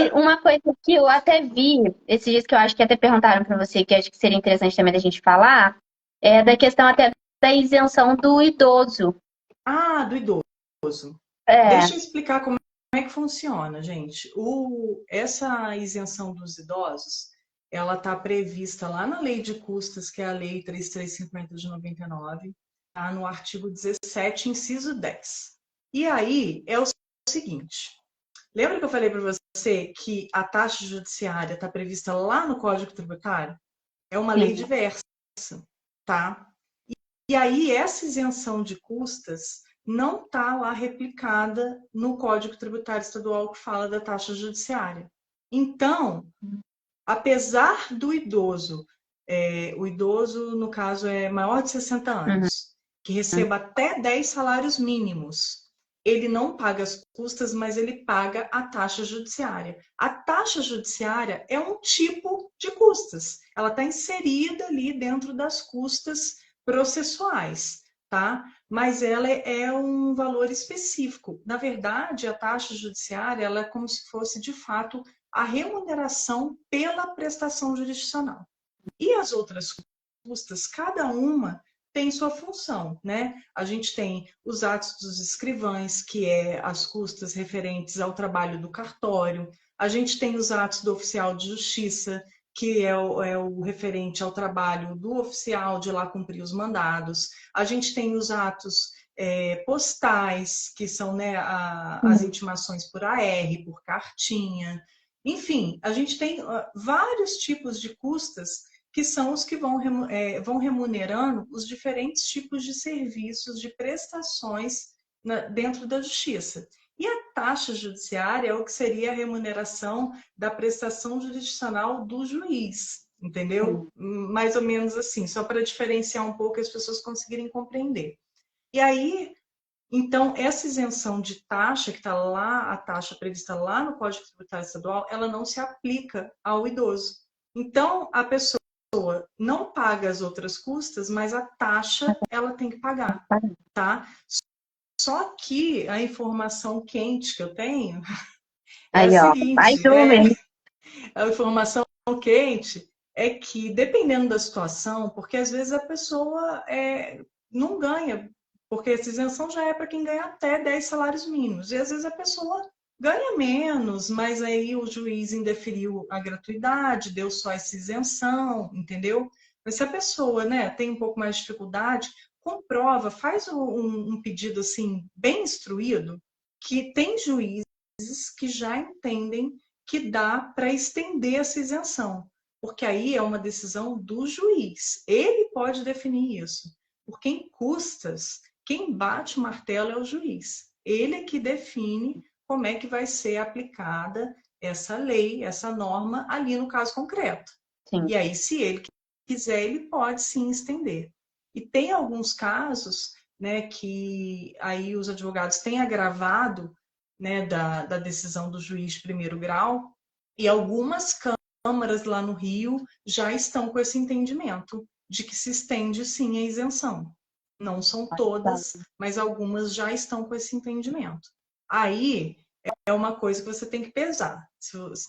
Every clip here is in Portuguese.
E uma coisa que eu até vi, esses dias que eu acho que até perguntaram para você, que acho que seria interessante também da gente falar, é da questão até da isenção do idoso. Ah, do idoso. É. Deixa eu explicar como é que funciona, gente. Essa isenção dos idosos, ela está prevista lá na Lei de Custas, que é a Lei 3350 de 99, tá? No artigo 17, inciso 10. E aí é o seguinte: lembra que eu falei para você que a taxa judiciária está prevista lá no Código Tributário? É uma lei Sim. diversa, tá? E aí essa isenção de custas não está lá replicada no Código Tributário Estadual que fala da taxa judiciária. Então, apesar do idoso, o idoso, no caso, é maior de 60 Uhum. anos, que receba até 10 salários mínimos, ele não paga as custas, mas ele paga a taxa judiciária. A taxa judiciária é um tipo de custas. Ela está inserida ali dentro das custas processuais, tá? Mas ela é um valor específico. Na verdade, a taxa judiciária ela é como se fosse, de fato, a remuneração pela prestação jurisdicional. E as outras custas, cada uma tem sua função, né? A gente tem os atos dos escrivães, que é as custas referentes ao trabalho do cartório. A gente tem os atos do oficial de justiça, que é o referente ao trabalho do oficial de lá cumprir os mandados. A gente tem os atos postais, que são, né, as intimações por AR, por cartinha. Enfim, a gente tem vários tipos de custas que são os que vão remunerando os diferentes tipos de serviços, de prestações dentro da justiça. E a taxa judiciária é o que seria a remuneração da prestação jurisdicional do juiz, entendeu? Mais ou menos assim, só para diferenciar um pouco e as pessoas conseguirem compreender. E aí, então, essa isenção de taxa, que está lá, a taxa prevista lá no Código Tributário Estadual, ela não se aplica ao idoso. Então, a pessoa não paga as outras custas, mas a taxa ela tem que pagar, tá? Só que a informação quente que eu tenho é a Aí, ó. Mais seguinte, uma, hein? a informação quente é que, dependendo da situação, porque às vezes a pessoa não ganha, porque essa isenção já é para quem ganha até 10 salários mínimos, e às vezes a pessoa ganha menos, mas aí o juiz indeferiu a gratuidade, deu só essa isenção, entendeu? Mas se a pessoa, né, tem um pouco mais de dificuldade, comprova, faz um pedido assim, bem instruído, que tem juízes que já entendem que dá para estender essa isenção, porque aí é uma decisão do juiz. Ele pode definir isso, porque em custas, quem bate o martelo é o juiz. Ele é que define como é que vai ser aplicada essa lei, essa norma ali no caso concreto. Sim. E aí, se ele quiser, ele pode sim estender. E tem alguns casos, né, que aí os advogados têm agravado, né, da decisão do juiz de primeiro grau, e algumas câmaras lá no Rio já estão com esse entendimento de que se estende sim a isenção. Não são todas, mas algumas já estão com esse entendimento. Aí é uma coisa que você tem que pesar,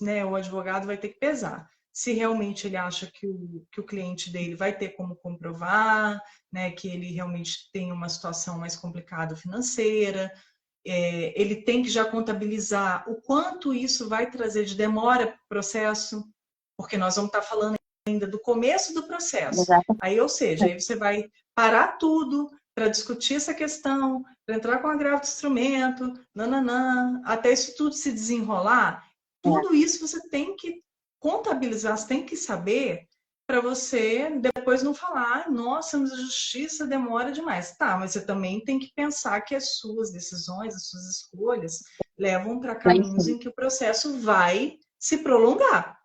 né, o advogado vai ter que pesar. Se realmente ele acha que o cliente dele vai ter como comprovar, né, que ele realmente tem uma situação mais complicada financeira, ele tem que já contabilizar o quanto isso vai trazer de demora para o processo, porque nós vamos estar falando ainda do começo do processo. Exato. Aí, ou seja, aí você vai parar tudo para discutir essa questão, para entrar com agravo de instrumento, nananã, até isso tudo se desenrolar. Tudo isso você tem que contabilizar, você tem que saber para você depois não falar, nossa, mas a justiça demora demais. Tá, mas você também tem que pensar que as suas decisões, as suas escolhas levam para caminhos em que o processo vai se prolongar,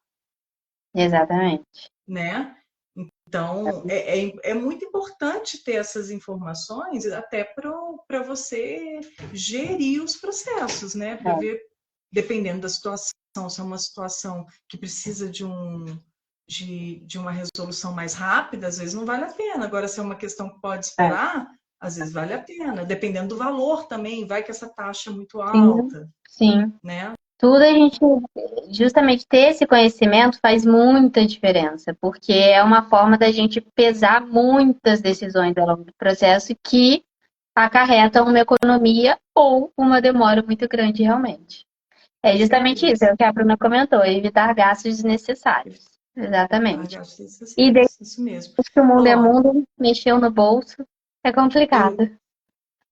Exatamente. né? Então, é muito importante ter essas informações até para você gerir os processos, né? Para ver, dependendo da situação, se é uma situação que precisa de uma resolução mais rápida, às vezes não vale a pena. Agora, se é uma questão que pode É. esperar, às vezes vale a pena. Dependendo do valor também, vai que essa taxa é muito Sim, alta, sim. né? Tudo a gente, justamente ter esse conhecimento faz muita diferença, porque é uma forma da gente pesar muitas decisões ao longo do processo que acarretam uma economia ou uma demora muito grande realmente. É justamente isso, é o que a Bruna comentou, evitar gastos desnecessários. Ah, Exatamente. gastos E desde necessários, isso mesmo. que o mundo é Ó, mundo, mexeu no bolso, é complicado.